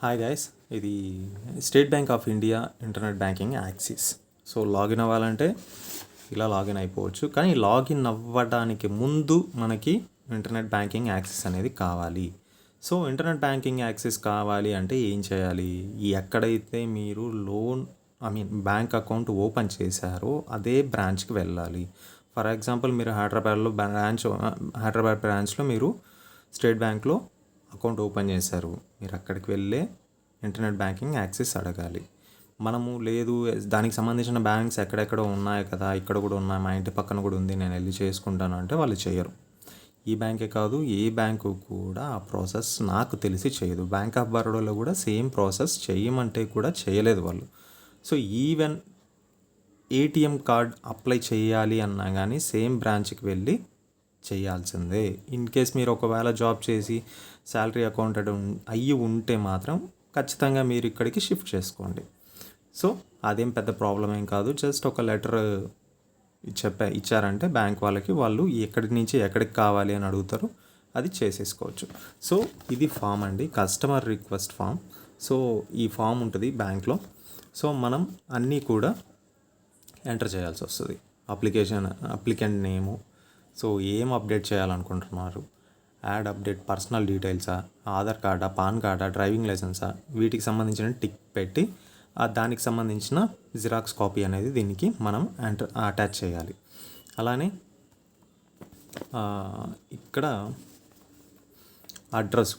Hi guys, ఇది state bank of India internet banking axis. So login అవ్వాలంటే ఇలా login అయిపోవచ్చు. కానీ లాగిన్ అవ్వడానికి ముందు మనకి ఇంటర్నెట్ బ్యాంకింగ్ యాక్సెస్ అనేది కావాలి. సో ఇంటర్నెట్ బ్యాంకింగ్ యాక్సెస్ కావాలి అంటే ఏం చేయాలి? ఎక్కడైతే మీరు బ్యాంక్ అకౌంట్ ఓపెన్ చేశారో అదే బ్రాంచ్కి వెళ్ళాలి. ఫర్ ఎగ్జాంపుల్ మీరు హైదరాబాద్ బ్రాంచ్లో మీరు స్టేట్ బ్యాంక్లో అకౌంట్ ఓపెన్ చేశారు. మీరు అక్కడికి వెళ్ళే ఇంటర్నెట్ బ్యాంకింగ్ యాక్సెస్ అడగాలి. మనము లేదు దానికి సంబంధించిన బ్యాంక్స్ ఎక్కడెక్కడ ఉన్నాయి కదా, ఇక్కడ కూడా ఉన్నాయి, మా ఇంటి పక్కన కూడా ఉంది, నేను వెళ్ళి చేసుకుంటాను అంటే వాళ్ళు చేయరు. ఈ బ్యాంకే కాదు, ఏ బ్యాంకు కూడా ఆ ప్రాసెస్ నాకు తెలిసి చేయదు. బ్యాంక్ ఆఫ్ బరోడాలో కూడా సేమ్ ప్రాసెస్ చేయమంటే కూడా చేయలేదు వాళ్ళు. So even ATM card apply చేయాలి అన్నా కానీ సేమ్ బ్రాంచ్కి వెళ్ళి చేయాల్సిందే. ఇన్ కేస్ మీరు ఒకవేళ జాబ్ చేసి శాలరీ అకౌంటెంట్ అయ్యి ఉంటే మాత్రం ఖచ్చితంగా మీరు ఇక్కడికి షిఫ్ట్ చేసుకోండి. సో అదేం పెద్ద ప్రాబ్లం ఏం కాదు. జస్ట్ ఒక లెటర్ ఇచ్చారంటే బ్యాంక్ వాళ్ళకి, వాళ్ళు ఎక్కడి నుంచి ఎక్కడికి కావాలి అని అడుగుతారు, అది చేసేసుకోవచ్చు. సో ఇది ఫామ్ అండి, కస్టమర్ రిక్వెస్ట్ ఫామ్. సో ఈ ఫామ్ ఉంటుంది బ్యాంక్లో. సో మనం అన్నీ కూడా ఎంటర్ చేయాల్సి వస్తుంది. అప్లికెంట్ నేము, సో ఏం అప్డేట్ చేయాలనుకుంటున్నారు, యాడ్ అప్డేట్ పర్సనల్ డీటెయిల్సా, ఆధార్ కార్డా, పాన్ కార్డా, డ్రైవింగ్ లైసెన్సా, వీటికి సంబంధించిన టిక్ పెట్టి దానికి సంబంధించిన జిరాక్స్ కాపీ అనేది దీనికి మనం అటాచ్ చేయాలి. అలానే ఇక్కడ అడ్రస్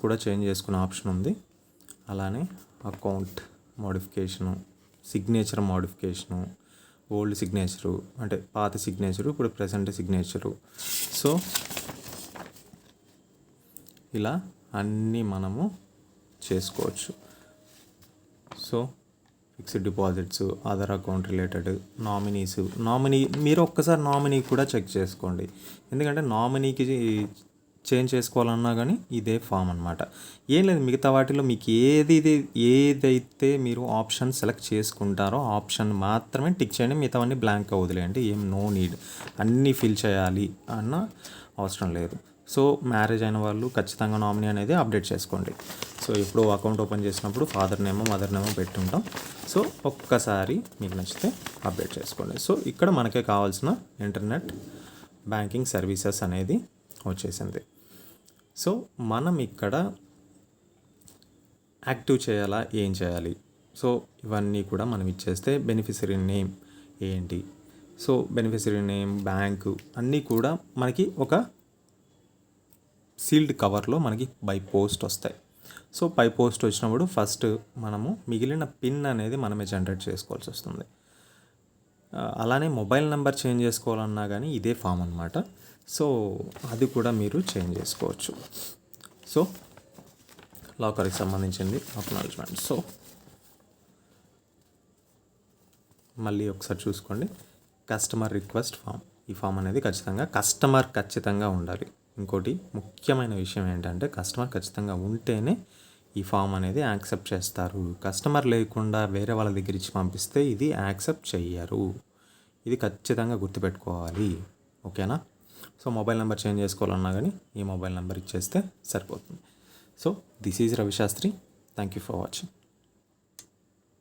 కూడా చేంజ్ చేసుకునే ఆప్షన్ ఉంది. అలానే account modification, signature modification, old signature అంటే పాత సిగ్నేచరు, ఇప్పుడు ప్రెసెంట్ సిగ్నేచరు. సో ఇలా అన్నీ మనము చేసుకోవచ్చు. So fixed deposits, other account related, nominee మీరు ఒక్కసారి నామినీ కూడా చెక్ చేసుకోండి. ఎందుకంటే నామినీకి చేంజ్ చేసుకోవాలన్నా కానీ ఇదే ఫామ్ అనమాట. ఏం లేదు, మిగతా వాటిలో మీకు ఏదైతే మీరు ఆప్షన్ సెలెక్ట్ చేసుకుంటారో ఆప్షన్ మాత్రమే టిక్ చేయండి, మిగతావన్నీ బ్లాంక్గా వదిలేయండి. ఏం నో నీడ్ అన్నీ ఫిల్ చేయాలి అన్న అవసరం లేదు. సో మ్యారేజ్ అయిన వాళ్ళు ఖచ్చితంగా నామినీ అనేది అప్డేట్ చేసుకోండి. సో ఇప్పుడు అకౌంట్ ఓపెన్ చేసినప్పుడు ఫాదర్ నేమో మదర్ నేమో పెట్టుంటాం. సో ఒక్కసారి మీకు నచ్చితే అప్డేట్ చేసుకోండి. సో ఇక్కడ మనకే కావాల్సిన ఇంటర్నెట్ బ్యాంకింగ్ సర్వీసెస్ అనేది వచ్చేసింది. సో మనం ఇక్కడ యాక్టివ్ చేయాలా, ఏం చేయాలి? సో ఇవన్నీ కూడా మనం ఇచ్చేస్తే బెనిఫిషరీ నేమ్ ఏంటి, సో బెనిఫిషరీ నేమ్, బ్యాంకు అన్నీ కూడా మనకి ఒక సీల్డ్ కవర్లో మనకి బై పోస్ట్ వస్తాయి. సో బై పోస్ట్ వచ్చినప్పుడు ఫస్ట్ మనము మిగిలిన పిన్ అనేది మనమే జనరేట్ చేసుకోవాల్సి వస్తుంది. అలానే మొబైల్ నెంబర్ చేంజ్ చేసుకోవాలన్నా కానీ ఇదే ఫామ్ అనమాట. సో అది కూడా మీరు చేంజ్ చేసుకోవచ్చు. సో లాకర్కి సంబంధించింది అక్నాలెడ్జ్మెంట్. సో మళ్ళీ ఒకసారి చూసుకోండి, కస్టమర్ రిక్వెస్ట్ ఫామ్. ఈ ఫామ్ అనేది ఖచ్చితంగా ఉండాలి. ఇంకోటి ముఖ్యమైన విషయం ఏంటంటే కస్టమర్ ఖచ్చితంగా ఉంటేనే ఈ ఫామ్ అనేది యాక్సెప్ట్ చేస్తారు. కస్టమర్ లేకుండా వేరే వాళ్ళ దగ్గర ఇచ్చి పంపిస్తే ఇది యాక్సెప్ట్ చెయ్యరు. ఇది ఖచ్చితంగా గుర్తుపెట్టుకోవాలి. ఓకేనా? సో మొబైల్ నెంబర్ చేంజ్ చేసుకోవాలన్నా కానీ ఈ మొబైల్ నెంబర్ ఇచ్చేస్తే సరిపోతుంది. So this is Ravi Shastri. Thank you for watching.